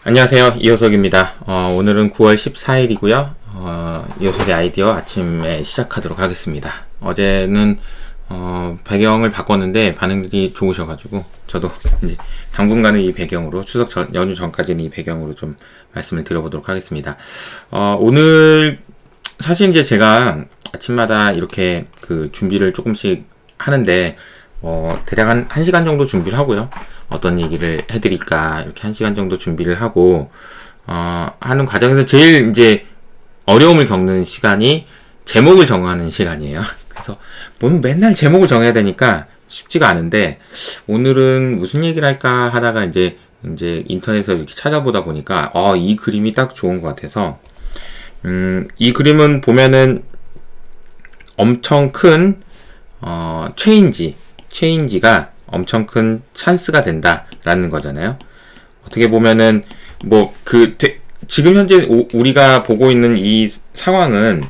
안녕하세요. 이효석입니다. 오늘은 9월 14일이고요. 이효석의 아이디어 아침에 시작하도록 하겠습니다. 어제는 배경을 바꿨는데 반응들이 좋으셔가지고 저도 이제 당분간은 이 배경으로 연휴 전까지는 이 배경으로 좀 말씀을 드려보도록 하겠습니다. 오늘 사실 이제 제가 아침마다 이렇게 그 준비를 조금씩 하는데 대략 한 1시간 정도 준비를 하고요. 어떤 얘기를 해드릴까 이렇게 1시간 정도 준비를 하고 하는 과정에서 제일 이제 어려움을 겪는 시간이 제목을 정하는 시간이에요. 그래서 맨날 제목을 정해야 되니까 쉽지가 않은데 오늘은 무슨 얘기를 할까 하다가 이제 인터넷에서 이렇게 찾아보다 보니까 이 그림이 딱 좋은 것 같아서 이 그림은 보면은 엄청 큰 체인지가 엄청 큰 찬스가 된다라는 거잖아요. 어떻게 보면은 지금 현재 우리가 보고 있는 이 상황은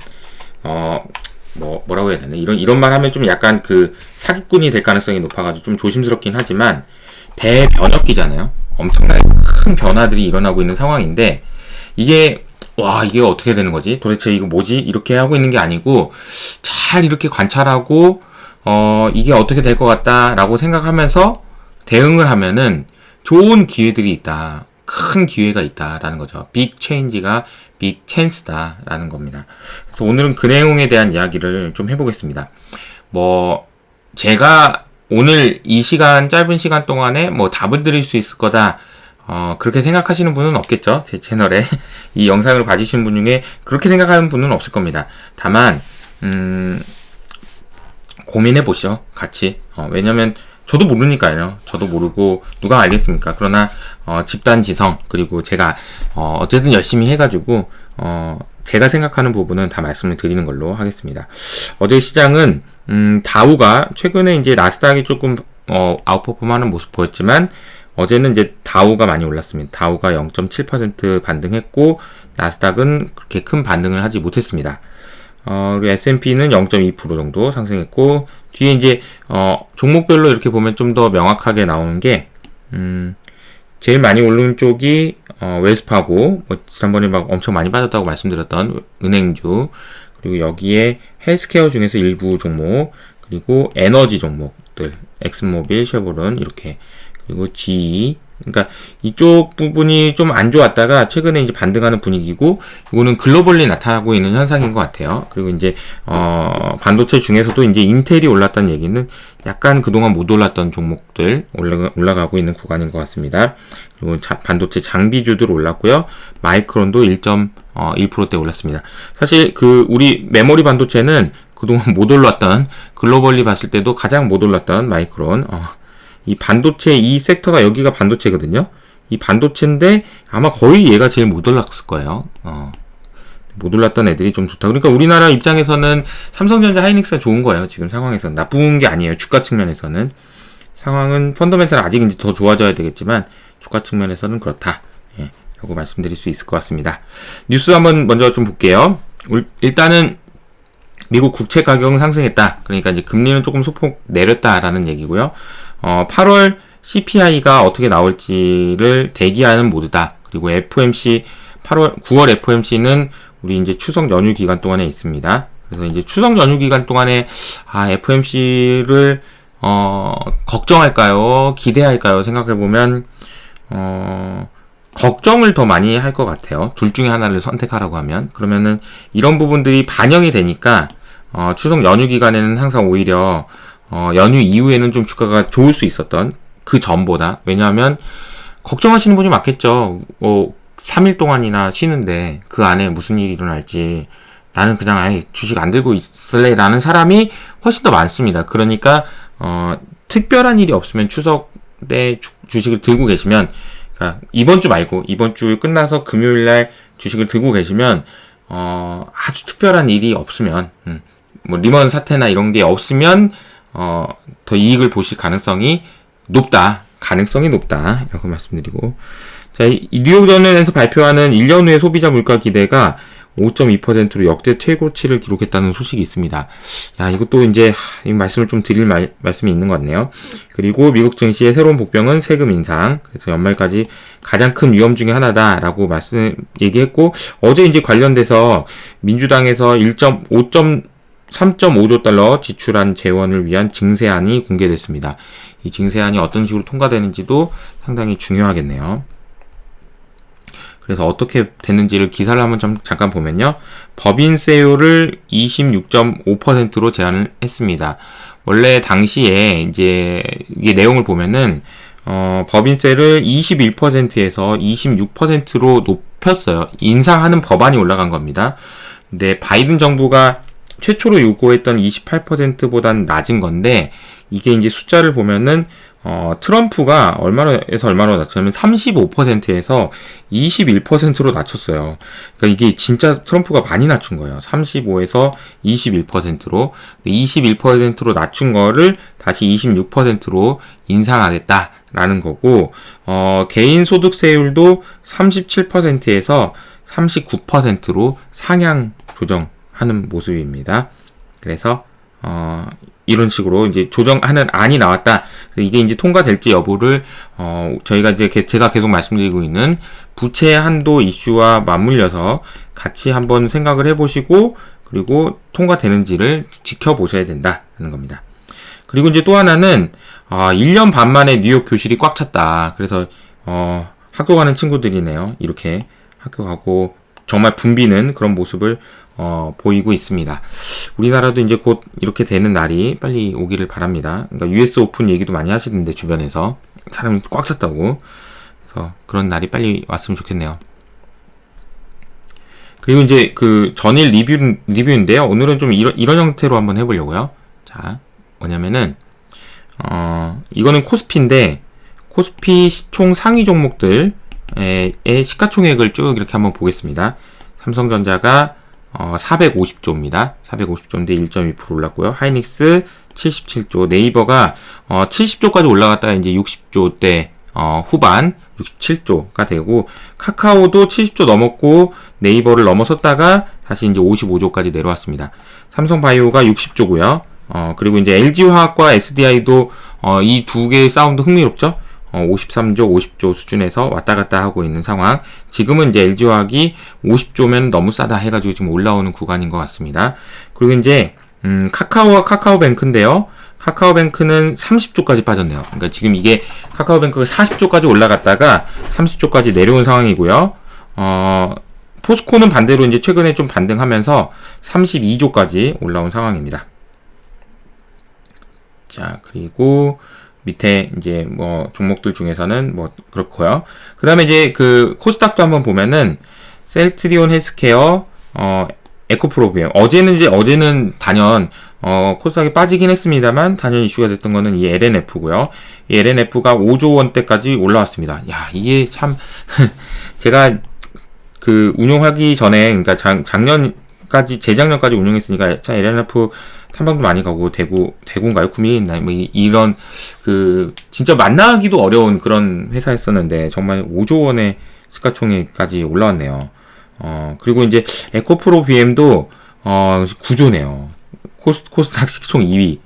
뭐라고 해야 되나 이런 말 하면 좀 약간 그 사기꾼이 될 가능성이 높아가지고 좀 조심스럽긴 하지만 대변혁기잖아요. 엄청나게 큰 변화들이 일어나고 있는 상황인데 이게 어떻게 되는 거지? 도대체 이거 뭐지? 이렇게 하고 있는 게 아니고 잘 이렇게 관찰하고 이게 어떻게 될 것 같다라고 생각하면서 대응을 하면은 좋은 기회들이 있다. 큰 기회가 있다라는 거죠. 빅 체인지가 빅 찬스다라는 겁니다. 그래서 오늘은 그 내용에 대한 이야기를 좀 해보겠습니다. 제가 오늘 이 짧은 시간 동안에 답을 드릴 수 있을 거다. 그렇게 생각하시는 분은 없겠죠. 제 채널에 이 영상을 봐주신 분 중에 그렇게 생각하는 분은 없을 겁니다. 다만, 고민해 보시죠. 같이. 왜냐면 저도 모르니까요. 저도 모르고 누가 알겠습니까? 그러나 집단 지성 그리고 제가 어쨌든 열심히 해가지고 제가 생각하는 부분은 다 말씀을 드리는 걸로 하겠습니다. 어제 시장은 다우가 최근에 이제 나스닥이 조금 아웃퍼폼하는 모습 보였지만 어제는 이제 다우가 많이 올랐습니다. 다우가 0.7% 반등했고 나스닥은 그렇게 큰 반등을 하지 못했습니다. 그리고 S&P는 0.2% 정도 상승했고, 뒤에 이제, 종목별로 이렇게 보면 좀 더 명확하게 나오는 게, 제일 많이 오른 쪽이, 웰스파고, 지난번에 엄청 많이 빠졌다고 말씀드렸던 은행주, 그리고 여기에 헬스케어 중에서 일부 종목, 그리고 에너지 종목들, 엑슨모빌, 쉐보론, 이렇게, 그리고 GE, 그러니까 이쪽 부분이 좀 안 좋았다가 최근에 이제 반등하는 분위기고 이거는 글로벌리 나타나고 있는 현상인 것 같아요. 그리고 이제 반도체 중에서도 이제 인텔이 올랐다는 얘기는 약간 그동안 못 올랐던 종목들 올라가고 있는 구간인 것 같습니다. 그리고 반도체 장비주들 올랐고요. 마이크론도 1.1%대 올랐습니다. 사실 우리 메모리 반도체는 그동안 못 올랐던 글로벌리 봤을 때도 가장 못 올랐던 마이크론 이 반도체 이 섹터가 여기가 반도체거든요. 이 반도체인데 아마 거의 얘가 제일 못 올랐을 거예요. 못 올랐던 애들이 좀 좋다. 그러니까 우리나라 입장에서는 삼성전자 하이닉스가 좋은 거예요. 지금 상황에서는 나쁜 게 아니에요. 주가 측면에서는 상황은 펀더멘탈 아직 이제 더 좋아져야 되겠지만 주가 측면에서는 그렇다. 라고 말씀드릴 수 있을 것 같습니다. 뉴스 한번 먼저 좀 볼게요. 일단은 미국 국채 가격은 상승했다. 그러니까 이제 금리는 조금 소폭 내렸다라는 얘기고요. 8월 CPI가 어떻게 나올지를 대기하는 모드다. 그리고 FOMC 9월 FOMC는 우리 이제 추석 연휴 기간 동안에 있습니다. 그래서 이제 추석 연휴 기간 동안에 FOMC를 걱정할까요? 기대할까요? 생각해 보면 걱정을 더 많이 할 것 같아요. 둘 중에 하나를 선택하라고 하면 그러면은 이런 부분들이 반영이 되니까 추석 연휴 기간에는 항상 오히려 연휴 이후에는 좀 주가가 좋을 수 있었던 그 전보다. 왜냐하면 걱정하시는 분이 많겠죠. 3일 동안이나 쉬는데 그 안에 무슨 일이 일어날지 나는 그냥 주식 안 들고 있을래 라는 사람이 훨씬 더 많습니다. 그러니까 특별한 일이 없으면 추석 때 주식을 들고 계시면 그러니까 이번 주 말고 이번 주 끝나서 금요일날 주식을 들고 계시면 아주 특별한 일이 없으면 리먼 사태나 이런 게 없으면 더 이익을 보실 가능성이 높다. 이라고 말씀드리고. 자, 뉴욕전에서 발표하는 1년 후의 소비자 물가 기대가 5.2%로 역대 최고치를 기록했다는 소식이 있습니다. 야, 이것도 이제 이 말씀을 좀 드릴 말씀이 있는 것 같네요. 그리고 미국 증시의 새로운 복병은 세금 인상. 그래서 연말까지 가장 큰 위험 중에 하나다라고 얘기했고, 어제 이제 관련돼서 민주당에서 3.5조 달러 지출한 재원을 위한 증세안이 공개됐습니다. 이 증세안이 어떤 식으로 통과되는지도 상당히 중요하겠네요. 그래서 어떻게 됐는지를 기사를 한번 잠깐 보면요. 법인세율을 26.5%로 제한을 했습니다. 원래 당시에 이제 이게 내용을 보면은 법인세를 21%에서 26%로 높였어요. 인상하는 법안이 올라간 겁니다. 근데 바이든 정부가 최초로 요구했던 28%보다는 낮은 건데, 이게 이제 숫자를 보면은 트럼프가 얼마에서 얼마로 낮췄냐면 35%에서 21%로 낮췄어요. 그러니까 이게 진짜 트럼프가 많이 낮춘 거예요. 35에서 21%로. 21%로 낮춘 거를 다시 26%로 인상하겠다라는 거고, 개인 소득세율도 37%에서 39%로 상향 조정하는 모습입니다. 그래서 이런 식으로 이제 조정하는 안이 나왔다. 이게 이제 통과될지 여부를 저희가 이제 제가 계속 말씀드리고 있는 부채 한도 이슈와 맞물려서 같이 한번 생각을 해보시고, 그리고 통과되는지를 지켜보셔야 된다는 겁니다. 그리고 이제 또 하나는 1년 반 만에 뉴욕 교실이 꽉 찼다. 그래서 학교 가는 친구들이네요. 이렇게 학교 가고 정말 붐비는 그런 모습을 보이고 있습니다. 우리나라도 이제 곧 이렇게 되는 날이 빨리 오기를 바랍니다. 그러니까 US 오픈 얘기도 많이 하시던데, 주변에서 사람이 꽉 찼다고. 그래서 그런 날이 빨리 왔으면 좋겠네요. 그리고 이제 그 전일 리뷰인데요. 오늘은 좀 이런 형태로 한번 해보려고요. 자, 뭐냐면은 이거는 코스피인데, 코스피 총 상위 종목들의 시가총액을 쭉 이렇게 한번 보겠습니다. 삼성전자가 450조입니다. 450조인데 1.2% 올랐고요. 하이닉스 77조, 네이버가 70조까지 올라갔다가 이제 60조대 후반 67조가 되고, 카카오도 70조 넘었고 네이버를 넘어섰다가 다시 이제 55조까지 내려왔습니다. 삼성바이오가 60조고요. 그리고 이제 LG화학과 SDI도 이 두 개의 싸움도 흥미롭죠. 53조, 50조 수준에서 왔다 갔다 하고 있는 상황. 지금은 이제 LG화학이 50조면 너무 싸다 해가지고 지금 올라오는 구간인 것 같습니다. 그리고 이제 카카오와 카카오뱅크인데요. 카카오뱅크는 30조까지 빠졌네요. 그러니까 지금 이게 카카오뱅크가 40조까지 올라갔다가 30조까지 내려온 상황이고요. 포스코는 반대로 이제 최근에 좀 반등하면서 32조까지 올라온 상황입니다. 자, 그리고 밑에 이제 뭐 종목들 중에서는 뭐 그렇고요. 그 다음에 이제 그 코스닥도 한번 보면은 셀트리온 헬스케어, 에코프로비엠. 어제는 단연 코스닥이 빠지긴 했습니다만 단연 이슈가 됐던 거는 이 LNF고요. 이 LNF가 5조 원대까지 올라왔습니다. 야, 이게 참 제가 그 운용하기 전에, 그러니까 재작년까지 운용했으니까 참 LNF 탐방도 많이 가고, 대구인가요? 구미에 있나요? 뭐 이런 진짜 만나기도 어려운 그런 회사였었는데 정말 5조 원의 시가총액까지 올라왔네요. 그리고 이제 에코프로 BM도 9조네요. 코스닥 시총 2위.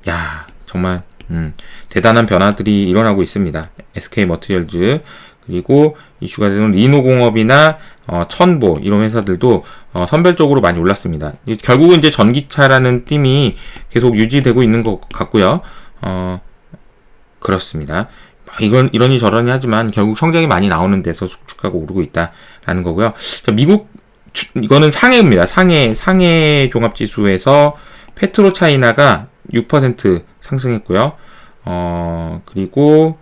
야, 정말 대단한 변화들이 일어나고 있습니다. SK 머티리얼즈, 그리고 이슈가 되는 리노공업이나 천보 이런 회사들도 선별적으로 많이 올랐습니다. 결국은 이제 전기차라는 팀이 계속 유지되고 있는 것 같고요. 그렇습니다. 이러니 저러니 하지만 결국 성적이 많이 나오는 데서 주가가 오르고 있다라는 거고요. 자, 미국 이거는 상해입니다. 상해 종합지수에서 페트로차이나가 6% 상승했고요. 그리고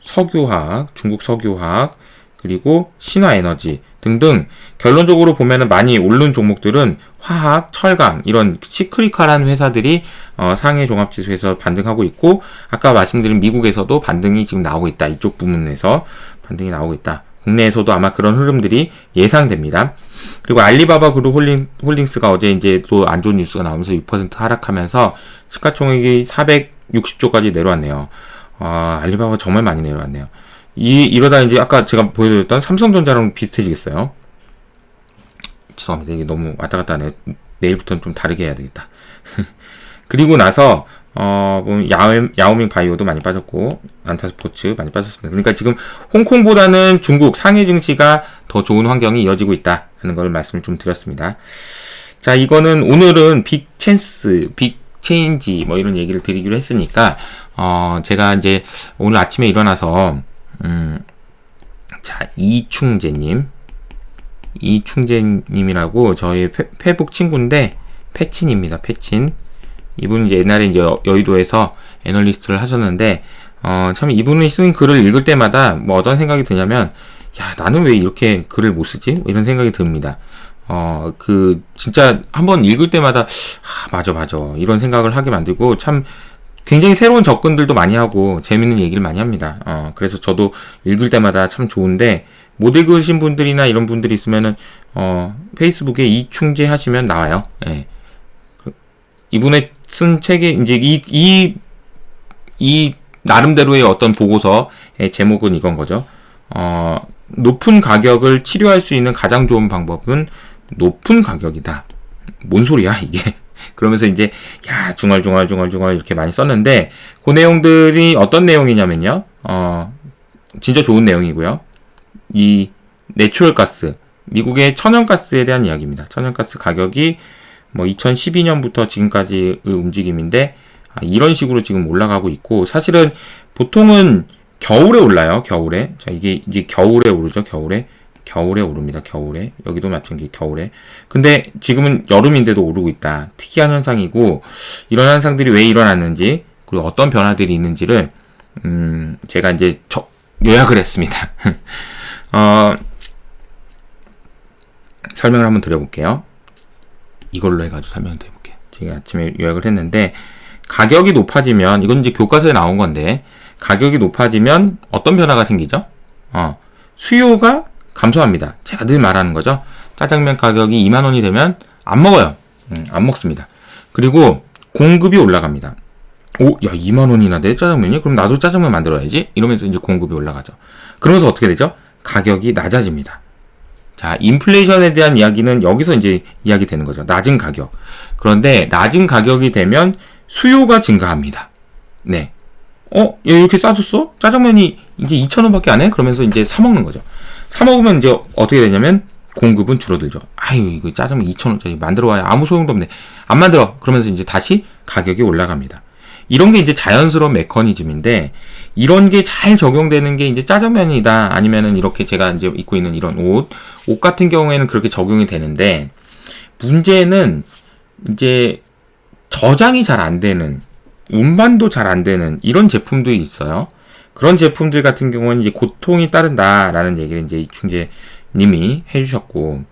석유화학, 중국 석유화학, 그리고 신화에너지 등등 결론적으로 보면은 많이 오른 종목들은 화학, 철강 이런 시크리컬한 회사들이 상해 종합지수에서 반등하고 있고, 아까 말씀드린 미국에서도 반등이 지금 나오고 있다. 이쪽 부문에서 반등이 나오고 있다. 국내에서도 아마 그런 흐름들이 예상됩니다. 그리고 알리바바 그룹 홀딩스가 어제 이제 또 안 좋은 뉴스가 나오면서 6% 하락하면서 시가총액이 460조까지 내려왔네요. 알리바바가 정말 많이 내려왔네요. 이러다 이제 아까 제가 보여드렸던 삼성전자랑 비슷해지겠어요. 죄송합니다. 이게 너무 왔다 갔다 하네. 내일부터는 좀 다르게 해야 되겠다. 그리고 나서 야오밍 바이오도 많이 빠졌고 안타스포츠 많이 빠졌습니다. 그러니까 지금 홍콩보다는 중국 상해 증시가 더 좋은 환경이 이어지고 있다는 걸 말씀을 좀 드렸습니다. 자, 이거는 오늘은 빅 찬스, 빅 체인지 뭐 이런 얘기를 드리기로 했으니까 제가 이제 오늘 아침에 일어나서 자, 이충재님이라고 저희 페북 친구인데 패친입니다. 패친. 이분은 이제 옛날에 이제 여의도에서 애널리스트를 하셨는데 참 이분이 쓴 글을 읽을 때마다 뭐 어떤 생각이 드냐면 야, 나는 왜 이렇게 글을 못 쓰지? 뭐 이런 생각이 듭니다. 진짜 한번 읽을 때마다 맞아 이런 생각을 하게 만들고 참 굉장히 새로운 접근들도 많이 하고 재밌는 얘기를 많이 합니다. 그래서 저도 읽을 때마다 참 좋은데 못 읽으신 분들이나 이런 분들이 있으면은 페이스북에 이충재 하시면 나와요. 예. 이분의 쓴 책의 이제 이 나름대로의 어떤 보고서의 제목은 이건 거죠. 높은 가격을 치료할 수 있는 가장 좋은 방법은 높은 가격이다. 뭔 소리야 이게? 그러면서 이제 중얼중얼 이렇게 많이 썼는데 그 내용들이 어떤 내용이냐면요. 진짜 좋은 내용이고요. 이 내추럴 가스, 미국의 천연가스에 대한 이야기입니다. 천연가스 가격이 뭐 2012년부터 지금까지의 움직임인데 이런 식으로 지금 올라가고 있고 사실은 보통은 겨울에 올라요. 겨울에. 자, 이게 겨울에 오르죠. 겨울에 오릅니다. 겨울에. 여기도 마찬가지 겨울에. 근데 지금은 여름인데도 오르고 있다. 특이한 현상이고 이런 현상들이 왜 일어났는지 그리고 어떤 변화들이 있는지를 제가 이제 요약을 했습니다. 설명을 한번 드려볼게요. 이걸로 해가지고 설명을 드려볼게요. 제가 아침에 요약을 했는데 가격이 높아지면 이건 이제 교과서에 나온 건데 가격이 높아지면 어떤 변화가 생기죠? 수요가 감소합니다. 제가 늘 말하는 거죠. 짜장면 가격이 2만원이 되면 안 먹어요. 안 먹습니다. 그리고 공급이 올라갑니다. 야 2만원이나 내 짜장면이? 그럼 나도 짜장면 만들어야지? 이러면서 이제 공급이 올라가죠. 그러면서 어떻게 되죠? 가격이 낮아집니다. 자, 인플레이션에 대한 이야기는 여기서 이제 이야기 되는 거죠. 낮은 가격. 그런데 낮은 가격이 되면 수요가 증가합니다. 네. 야, 이렇게 싸졌어? 짜장면이 이제 2,000원밖에 안 해? 그러면서 이제 사먹는 거죠. 사먹으면 이제 어떻게 되냐면 공급은 줄어들죠. 아유, 이거 짜장면 2,000원짜리 만들어와야 아무 소용도 없네. 안 만들어. 그러면서 이제 다시 가격이 올라갑니다. 이런 게 이제 자연스러운 메커니즘인데 이런 게 잘 적용되는 게 이제 짜장면이다. 아니면은 이렇게 제가 이제 입고 있는 이런 옷 같은 경우에는 그렇게 적용이 되는데 문제는 이제 저장이 잘 안 되는 운반도 잘 안 되는 이런 제품들이 있어요. 그런 제품들 같은 경우는 이제 고통이 따른다라는 얘기를 이제 이충재님이 해주셨고,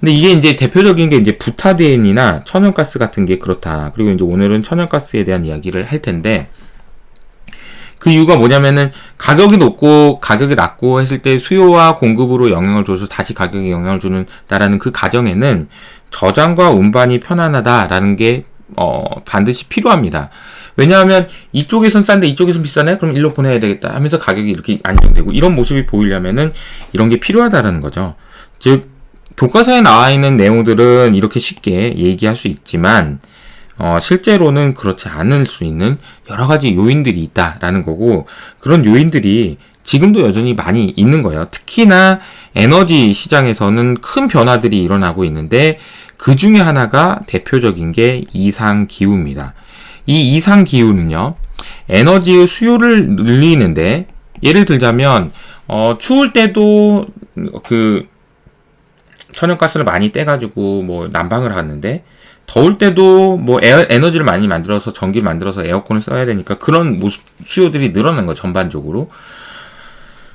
근데 이게 이제 대표적인 게 이제 부타디엔이나 천연가스 같은 게 그렇다. 그리고 이제 오늘은 천연가스에 대한 이야기를 할 텐데, 그 이유가 뭐냐면은 가격이 높고 가격이 낮고 했을 때 수요와 공급으로 영향을 줘서 다시 가격에 영향을 주는다라는 그 가정에는 저장과 운반이 편안하다라는 게 반드시 필요합니다. 왜냐하면 이쪽에선 싼데 이쪽에선 비싸네? 그럼 일로 보내야 되겠다 하면서 가격이 이렇게 안정되고 이런 모습이 보이려면은 이런 게 필요하다라는 거죠. 즉 교과서에 나와 있는 내용들은 이렇게 쉽게 얘기할 수 있지만 실제로는 그렇지 않을 수 있는 여러 가지 요인들이 있다라는 거고, 그런 요인들이 지금도 여전히 많이 있는 거예요. 특히나 에너지 시장에서는 큰 변화들이 일어나고 있는데 그 중에 하나가 대표적인 게 이상기후입니다. 이 이상기후는요, 에너지의 수요를 늘리는데, 예를 들자면 추울 때도 그 천연가스를 많이 떼가지고 뭐 난방을 하는데, 더울 때도 뭐 에너지를 많이 만들어서 전기를 만들어서 에어컨을 써야 되니까 그런 수요들이 늘어난 거예요, 전반적으로.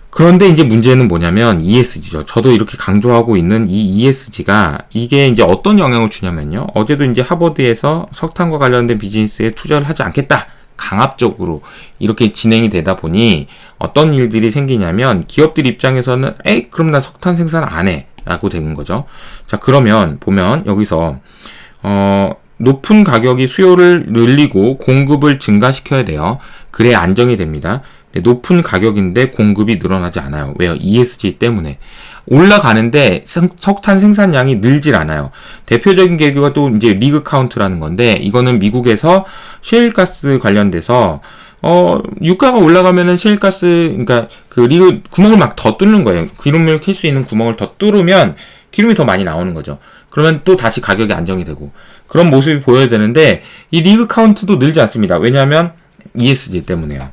그런데 이제 문제는 뭐냐면 ESG죠. 저도 이렇게 강조하고 있는 이 ESG가 이게 이제 어떤 영향을 주냐면요. 어제도 이제 하버드에서 석탄과 관련된 비즈니스에 투자를 하지 않겠다. 강압적으로 이렇게 진행이 되다 보니 어떤 일들이 생기냐면 기업들 입장에서는 그럼 나 석탄 생산 안 해. 라고 되는 거죠. 자, 그러면 보면 여기서 높은 가격이 수요를 늘리고 공급을 증가시켜야 돼요. 그래야 안정이 됩니다. 높은 가격인데 공급이 늘어나지 않아요. 왜요? ESG 때문에. 올라가는데 석탄 생산량이 늘질 않아요. 대표적인 계기가 또 이제 리그 카운트라는 건데, 이거는 미국에서 셰일가스 관련돼서 유가가 올라가면은 셰일가스, 그러니까 그 리그 구멍을 막 더 뚫는 거예요. 기름을 캘 수 있는 구멍을 더 뚫으면 기름이 더 많이 나오는 거죠. 그러면 또 다시 가격이 안정이 되고 그런 모습이 보여야 되는데, 이 리그 카운트도 늘지 않습니다. 왜냐하면 ESG 때문에요.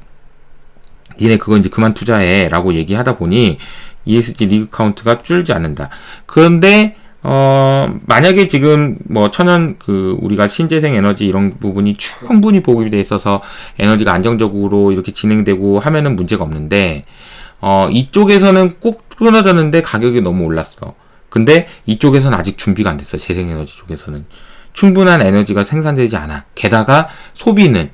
니네 그거 이제 그만 투자해 라고 얘기하다 보니 ESG 리그 카운트가 줄지 않는다. 그런데 만약에 지금 뭐 천연 우리가 신재생 에너지 이런 부분이 충분히 보급이 돼 있어서 에너지가 안정적으로 이렇게 진행되고 하면은 문제가 없는데, 이쪽에서는 꼭 끊어졌는데 가격이 너무 올랐어. 근데 이쪽에서는 아직 준비가 안 됐어. 재생에너지 쪽에서는 충분한 에너지가 생산되지 않아. 게다가 소비는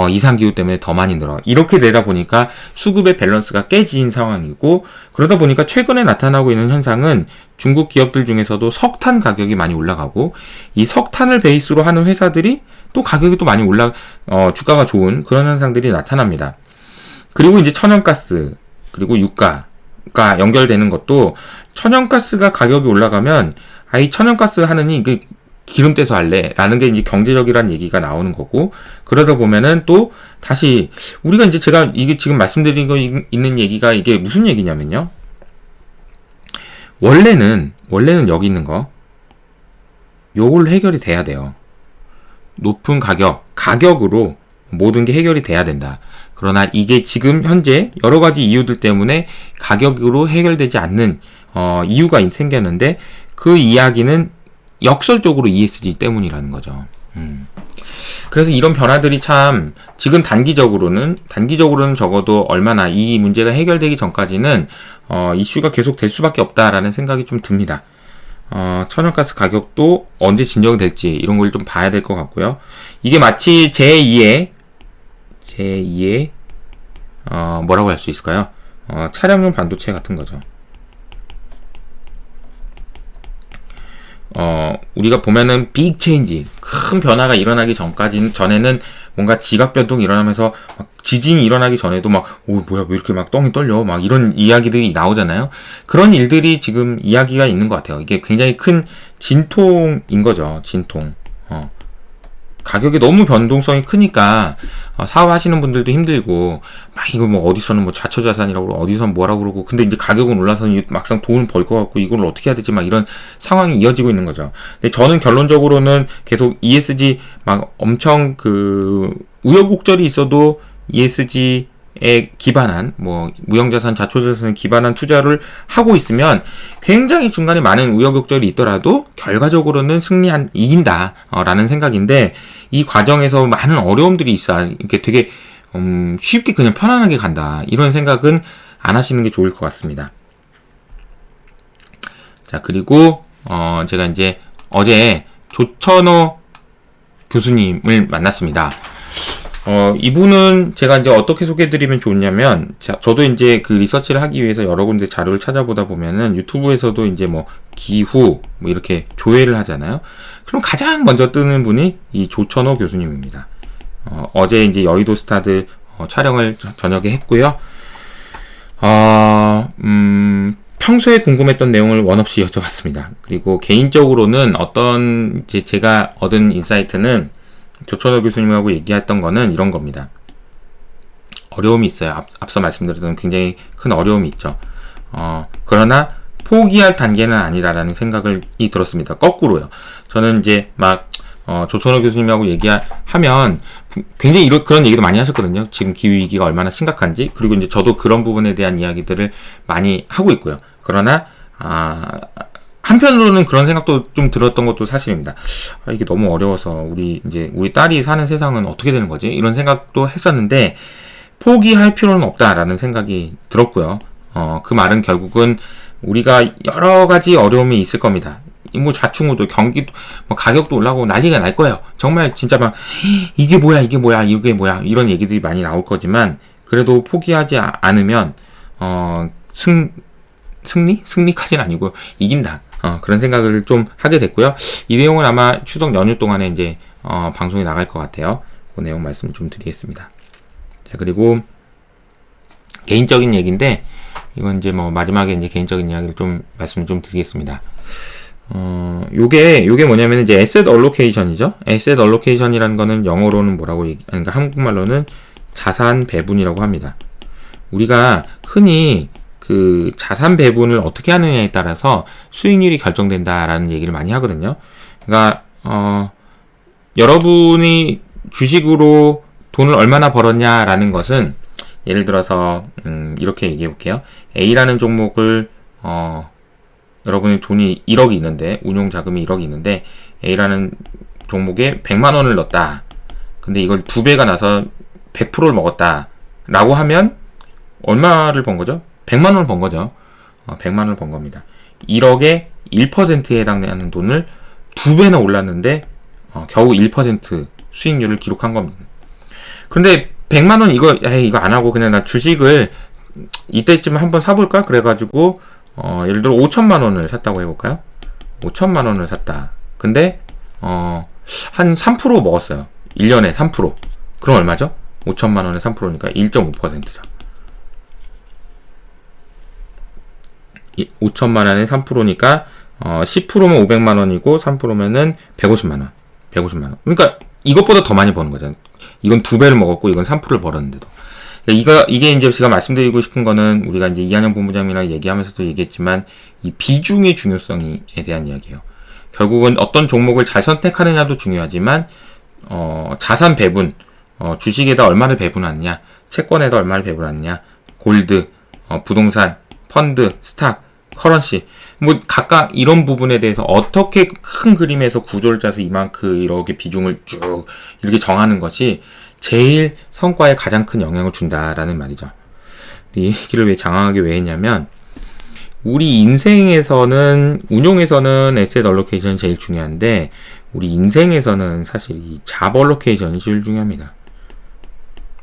이상기후 때문에 더 많이 늘어. 이렇게 되다 보니까 수급의 밸런스가 깨진 상황이고, 그러다 보니까 최근에 나타나고 있는 현상은 중국 기업들 중에서도 석탄 가격이 많이 올라가고, 이 석탄을 베이스로 하는 회사들이 또 가격이 또 많이 주가가 좋은 그런 현상들이 나타납니다. 그리고 이제 천연가스, 그리고 유가가 연결되는 것도, 천연가스가 가격이 올라가면, 이 천연가스 하느니 이게 기름 떼서 할래 라는 게 이제 경제적이라는 얘기가 나오는 거고, 그러다 보면은 또 다시 우리가 이제 제가 이게 지금 말씀드린 거 있는 얘기가 이게 무슨 얘기냐면요, 원래는 여기 있는 요걸 해결이 돼야 돼요. 높은 가격으로 모든 게 해결이 돼야 된다. 그러나 이게 지금 현재 여러 가지 이유들 때문에 가격으로 해결되지 않는 이유가 생겼는데, 그 이야기는 역설적으로 ESG 때문이라는 거죠. 그래서 이런 변화들이 참 지금 단기적으로는 적어도 얼마나 이 문제가 해결되기 전까지는 이슈가 계속 될 수밖에 없다라는 생각이 좀 듭니다. 천연가스 가격도 언제 진정이 될지 이런 걸 좀 봐야 될 것 같고요. 이게 마치 제2의 뭐라고 할 수 있을까요? 차량용 반도체 같은 거죠. 우리가 보면은 빅 체인지, 큰 변화가 일어나기 전에는 뭔가 지각 변동이 일어나면서 막 지진이 일어나기 전에도 막, 뭐야, 왜 이렇게 막 똥이 떨려? 막 이런 이야기들이 나오잖아요. 그런 일들이 지금 이야기가 있는 것 같아요. 이게 굉장히 큰 진통인 거죠. 진통. 가격이 너무 변동성이 크니까 사업하시는 분들도 힘들고, 막 이거 뭐 어디서는 뭐 자초자산이라고 그러고 어디서는 뭐라고 그러고, 근데 이제 가격은 올라서 막상 돈을 벌 것 같고 이걸 어떻게 해야 되지, 막 이런 상황이 이어지고 있는 거죠. 근데 저는 결론적으로는 계속 ESG 막 엄청 우여곡절이 있어도 ESG에 기반한 무형자산, 자초자산에 기반한 투자를 하고 있으면 굉장히 중간에 많은 우여곡절이 있더라도 결과적으로는 이긴다 라는 생각인데, 이 과정에서 많은 어려움들이 있어. 이렇게 되게 쉽게 그냥 편안하게 간다, 이런 생각은 안 하시는 게 좋을 것 같습니다. 자, 그리고 제가 이제 어제 조천호 교수님을 만났습니다. 이분은 제가 이제 어떻게 소개해드리면 좋냐면, 저도 이제 그 리서치를 하기 위해서 여러 군데 자료를 찾아보다 보면은 유튜브에서도 이제 기후 이렇게 조회를 하잖아요. 그럼 가장 먼저 뜨는 분이 이 조천호 교수님입니다. 어제 이제 여의도 스타드 촬영을 저녁에 했고요. 평소에 궁금했던 내용을 원 없이 여쭤봤습니다. 그리고 개인적으로는 제가 얻은 인사이트는, 조천호 교수님하고 얘기했던 거는 이런 겁니다. 어려움이 있어요. 앞서 말씀드렸던 굉장히 큰 어려움이 있죠. 그러나 포기할 단계는 아니다라는 생각이 들었습니다. 거꾸로요. 저는 이제 조천호 교수님하고 얘기하면 굉장히 그런 얘기도 많이 하셨거든요. 지금 기후위기가 얼마나 심각한지. 그리고 이제 저도 그런 부분에 대한 이야기들을 많이 하고 있고요. 그러나, 한편으로는 그런 생각도 좀 들었던 것도 사실입니다. 이게 너무 어려워서 우리 딸이 사는 세상은 어떻게 되는 거지? 이런 생각도 했었는데, 포기할 필요는 없다라는 생각이 들었고요. 그 말은 결국은 우리가 여러 가지 어려움이 있을 겁니다. 자충우도, 경기도, 가격도 올라가고 난리가 날 거예요. 정말 진짜 이게 뭐야, 이런 얘기들이 많이 나올 거지만, 그래도 포기하지 않으면, 승리까지는 아니고, 이긴다. 그런 생각을 좀 하게 됐고요. 이 내용은 아마 추석 연휴 동안에 이제, 방송에 나갈 것 같아요. 그 내용 말씀을 좀 드리겠습니다. 자, 그리고, 개인적인 얘기인데, 이건 이제 뭐 마지막에 이제 개인적인 이야기를 좀 말씀을 좀 드리겠습니다. 요게 뭐냐면 이제 asset allocation이죠. asset allocation이라는 거는 영어로는 뭐라고 그러니까 한국말로는 자산 배분이라고 합니다. 우리가 흔히 그 자산 배분을 어떻게 하느냐에 따라서 수익률이 결정된다라는 얘기를 많이 하거든요. 그러니까 여러분이 주식으로 돈을 얼마나 벌었냐라는 것은 예를 들어서 이렇게 얘기해 볼게요. A라는 종목을 여러분의 돈이 1억이 있는데 운용 자금이 1억이 있는데 A라는 종목에 100만 원을 넣었다. 근데 이걸 2배가 나서 100%를 먹었다. 라고 하면 얼마를 번 거죠? 100만 원을 번 거죠. 100만 원을 번 겁니다. 1억에 1%에 해당되는 돈을 2배나 올랐는데 겨우 1% 수익률을 기록한 겁니다. 그런데 100만 원 이거 안 하고 그냥 나 주식을 이때쯤 한번 사볼까? 그래가지고 예를 들어 5천만 원을 샀다고 해볼까요? 5천만 원을 샀다. 근데 한 3% 먹었어요. 1년에 3%. 그럼 얼마죠? 5천만 원에 3%니까 1.5%죠. 5천만 원에 3%니까 10%면 500만 원이고 3%면은 150만 원. 150만 원. 그러니까 이것보다 더 많이 버는 거잖아요. 이건 2배를 먹었고 이건 3%를 벌었는데도. 이게 이제 제가 말씀드리고 싶은 거는 우리가 이제 이한영 본부장이랑 얘기하면서도 얘기했지만 이 비중의 중요성에 대한 이야기예요. 결국은 어떤 종목을 잘 선택하느냐도 중요하지만 자산 배분, 주식에다 얼마를 배분하느냐, 채권에다 얼마를 배분하느냐, 골드, 부동산, 펀드, 스탁, 커런시 뭐 각각 이런 부분에 대해서 어떻게 큰 그림에서 구조를 짜서 이만큼 이렇게 비중을 쭉 이렇게 정하는 것이 제일 성과에 가장 큰 영향을 준다라는 말이죠. 이 얘기를 왜 장황하게 왜 했냐면 우리 인생에서는 운용에서는 에셋 얼로케이션이 제일 중요한데 우리 인생에서는 사실 이 잡 얼로케이션이 제일 중요합니다.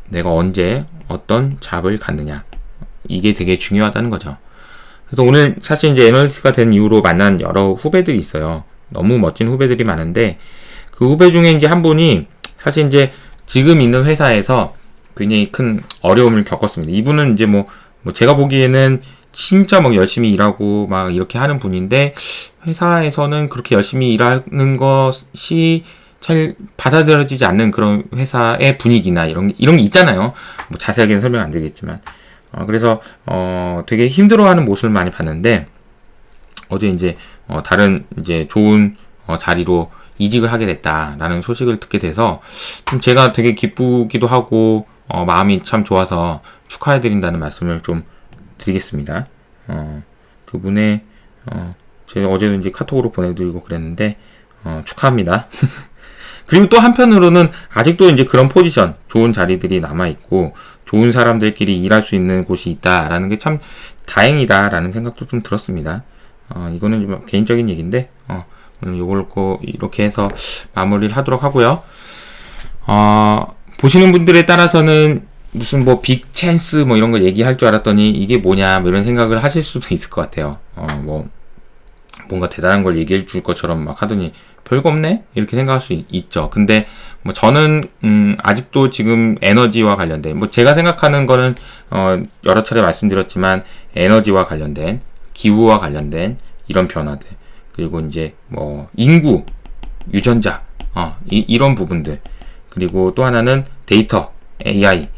내가 언제 어떤 잡을 갖느냐 이게 되게 중요하다는 거죠. 그래서 오늘 사실 이제 애널리스트가 된 이후로 만난 여러 후배들이 있어요. 너무 멋진 후배들이 많은데 그 후배 중에 이제 한 분이 사실 이제 지금 있는 회사에서 굉장히 큰 어려움을 겪었습니다. 이분은 이제 뭐 제가 보기에는 진짜 막 열심히 일하고 막 이렇게 하는 분인데 회사에서는 그렇게 열심히 일하는 것이 잘 받아들여지지 않는 그런 회사의 분위기나 이런 게 있잖아요. 뭐 자세하게는 설명 안 드리겠지만. 그래서 되게 힘들어하는 모습을 많이 봤는데 어제 이제 다른 이제 좋은 자리로 이직을 하게 됐다라는 소식을 듣게 돼서 좀 제가 되게 기쁘기도 하고 마음이 참 좋아서 축하해드린다는 말씀을 좀 드리겠습니다. 그분의 제가 어제도 이제 카톡으로 보내드리고 그랬는데 축하합니다. 그리고 또 한편으로는 아직도 이제 그런 포지션, 좋은 자리들이 남아있고, 좋은 사람들끼리 일할 수 있는 곳이 있다라는 게 참 다행이다라는 생각도 좀 들었습니다. 이거는 좀 개인적인 얘기인데, 오늘 요걸 이렇게 해서 마무리를 하도록 하고요. 보시는 분들에 따라서는 무슨 뭐 빅 찬스 뭐 이런 거 얘기할 줄 알았더니 이게 뭐냐, 뭐 이런 생각을 하실 수도 있을 것 같아요. 뭔가 대단한 걸 얘기해 줄 것처럼 막 하더니 별거 없네? 이렇게 생각할 수 있죠. 근데 뭐 저는 아직도 지금 에너지와 관련된 뭐 제가 생각하는 거는 여러 차례 말씀드렸지만 에너지와 관련된 기후와 관련된 이런 변화들 그리고 이제 뭐 인구, 유전자 이런 부분들 그리고 또 하나는 데이터, AI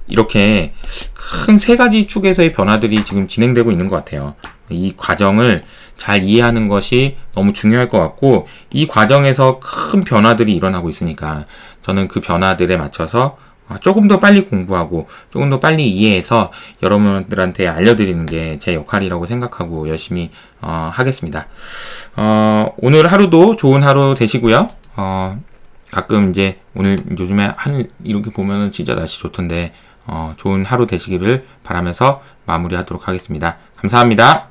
이렇게 큰 세 가지 축에서의 변화들이 지금 진행되고 있는 것 같아요. 이 과정을 잘 이해하는 것이 너무 중요할 것 같고 이 과정에서 큰 변화들이 일어나고 있으니까 저는 그 변화들에 맞춰서 조금 더 빨리 공부하고 조금 더 빨리 이해해서 여러분들한테 알려드리는 게 제 역할이라고 생각하고 열심히 하겠습니다. 오늘 하루도 좋은 하루 되시고요. 가끔 이제 오늘 요즘에 하늘 이렇게 보면은 진짜 날씨 좋던데 좋은 하루 되시기를 바라면서 마무리하도록 하겠습니다. 감사합니다.